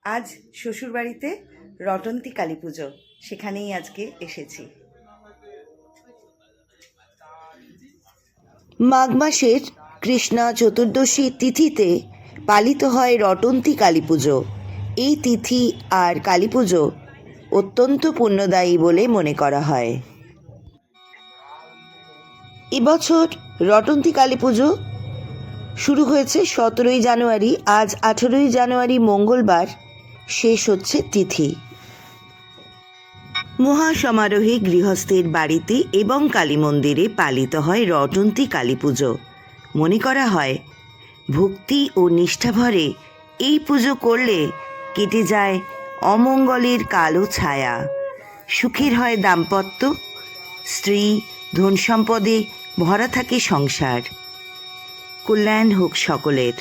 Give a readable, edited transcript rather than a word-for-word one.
আজ শ্বশুরবাড়িতে রটন্তী কালী পুজো, সেখানেই আজকে এসেছি। মাঘ মাসের কৃষ্ণা চতুর্দশী তিথিতে পালিত হয় রটন্তী কালী পুজো। এই তিথি আর কালী পুজো অত্যন্ত পুণ্যদায়ী বলে মনে করা হয়। এবছর রটন্তী কালী পুজো শুরু হয়েছে 17ই জানুয়ারি। আজ 18ই জানুয়ারি মঙ্গলবার শেষ হচ্ছে তিথি। মহাসমারোহে গৃহস্থের বাড়িতে এবং কালী মন্দিরে পালিত হয় রটন্তী কালী পুজো। মনে করা হয় ভক্তি ও নিষ্ঠাভরে এই পুজো করলে কেটে যায় অমঙ্গলের কালো ছায়া, সুখের হয় দাম্পত্য, স্ত্রী ধন সম্পদে ভরা থাকে সংসার, কল্যাণ হোক সকলের।